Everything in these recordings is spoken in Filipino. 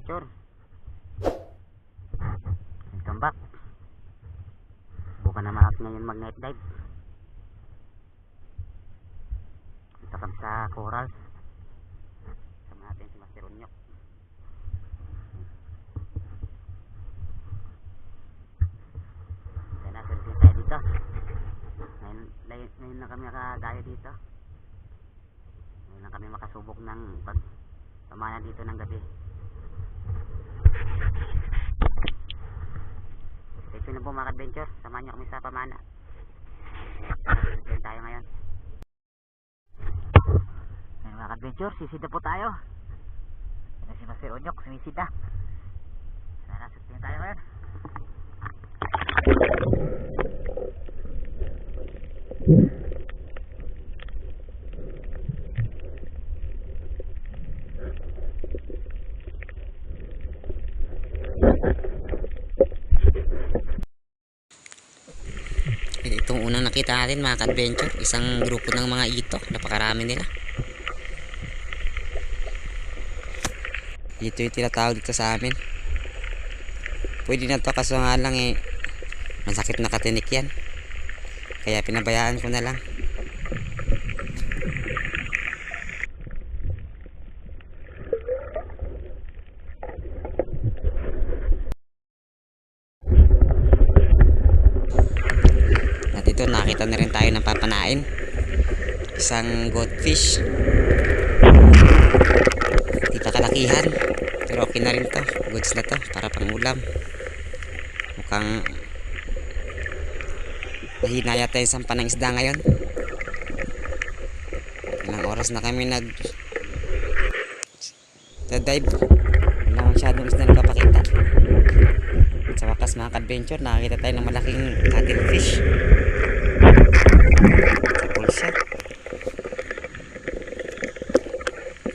adventure. Welcome back. Bukan naman natin ngayon mag night dive. Punta kami sa coral. Sama natin si Master Unyok. Kaya nasulitin tayo dito. Ngayon na kami nakagaya dito. Ngayon na kami makasubok ng pamana dito ng gabi. Ito na po mga adventure, samahan nyo kami sa pamana. Ito tayo ngayon. Ngayon mga adventure, sisida po tayo. Ito si Master Unyok, sumisida. Tara, sutin tayo ngayon. Itong unang nakita natin mga ka-adventure, isang grupo ng mga itok, napakarami nila. Ito yung tinatawag dito sa amin. Pwede na to, kaso nga lang masakit na katinik yan, kaya pinabayaan ko na lang. Ito, nakita na rin tayo ng papanain, isang goldfish. Di pa kalakihan pero okay na rin to, goods na to para pang ulam. Mukhang mahina yata yung sampa ng isda ngayon. Ilang oras na kami dive, wala masyadong isda nagpapakita. Sa wakas mga ka-adventure, nakakita tayo ng malaking cuttlefish sa pulsa.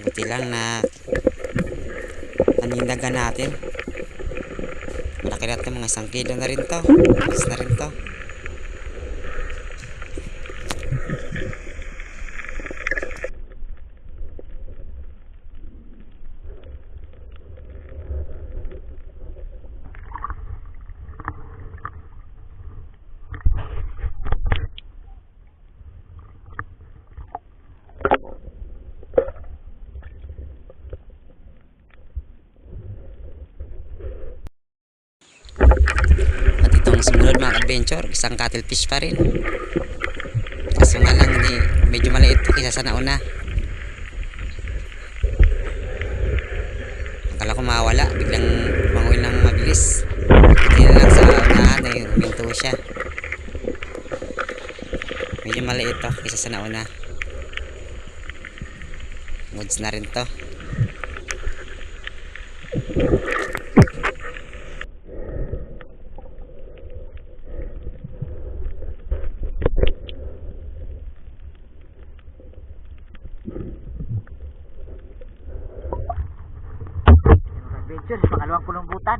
Buti lang na naninaga natin. Malaki natin, mga 1 kilo na rin to, mas na rin to. Sumunod mga adventure, isang cuttlefish pa rin. Kaso nga lang medyo maliit to kaysa sa nauna. Akala ko mawala, biglang manguil ng mabilis. Hindi na lang sa unahan huminto siya. Medyo maliit to kaysa sa nauna. Goods na rin to. Pangalawang kulumbutan.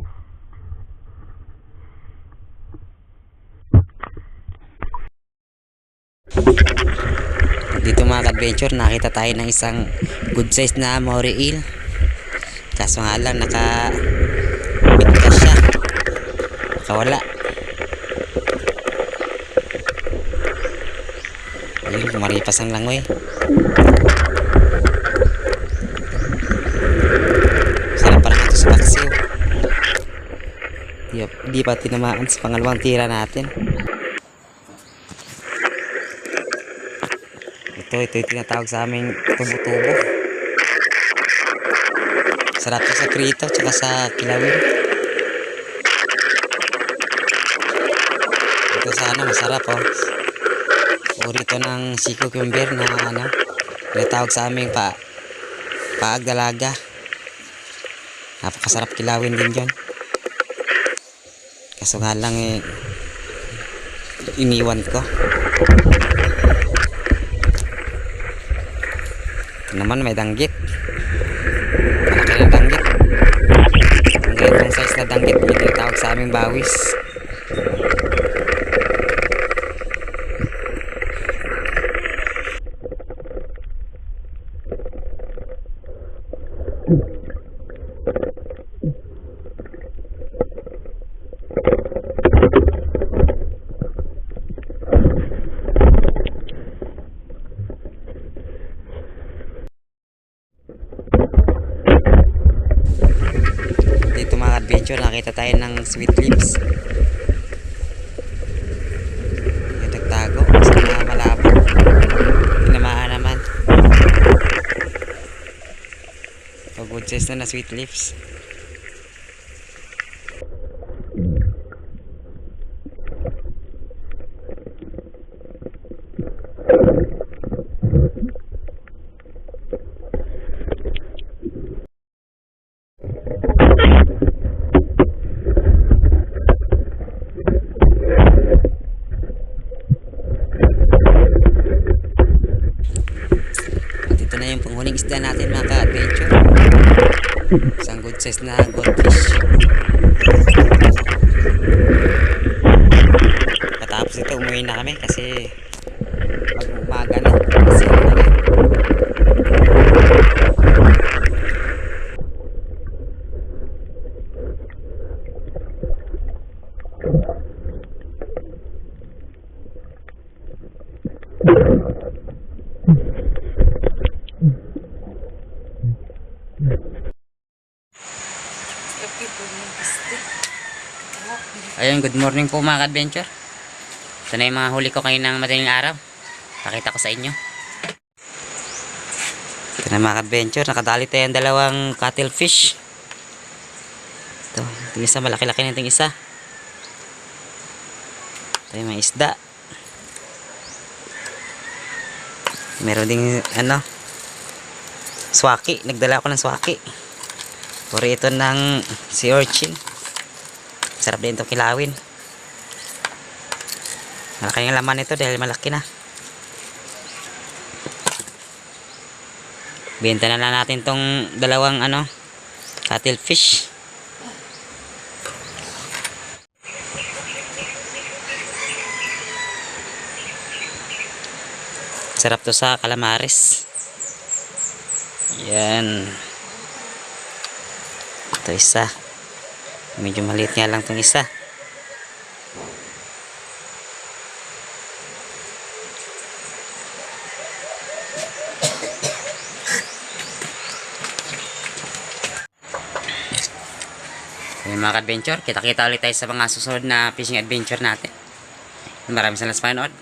Dito mga adventure, nakita tayo ng isang good size na Moray eel. Kaso nga lang nakabigkas siya, nakawala. Ayun, kumaripas ang langoy. Di pa tinamaan sa pangalawang tira natin. Ito yung tinatawag sa aming tubo-tubo. Sarap sa prito tsaka sa kilawin. Ito sana masarap uri ito ng sea cucumber na tinatawag sa aming paag dalaga. Napakasarap kilawin din yun. Kaso nga lang iniwan ko. Ito naman may danggit. Malaki na danggit. Ang ganitong size na danggit yung tinatawag sa aming bawis. adventure, nakita tayo ng sweet lips. Yung nagtago sa mga malabo. Tinamaan naman. Ito, good size na sweet lips. At ito na yung panghuling isda natin mga ka-adventure. Isang good size na goldfish. Katapos ito umuwi na kami kasi mag-umaga na. Kasi ayun, good morning po mga ka-adventure. Ito na yung mga huli ko kayo ng madaling araw. Pakita ko sa inyo. Ito na mga ka-adventure. Nakadali tayo ang dalawang cuttlefish. Ito, yung isa, malaki-laki na itong isa. Ito yung mga isda. Meron ding swaki. Nagdala ako ng swaki. Puri ito ng sea urchin. Sarap din itong kilawin. Malaki yung laman nito dahil malaki na. Benta na lang natin tong dalawang cuttlefish. Sarap to sa calamares. Yan. Ito isa. Medyo maliit nga lang itong isa. Ayun mga ka-adventure, kita-kita ulit tayo sa mga susunod na fishing adventure natin. Maraming salamat sa panonood.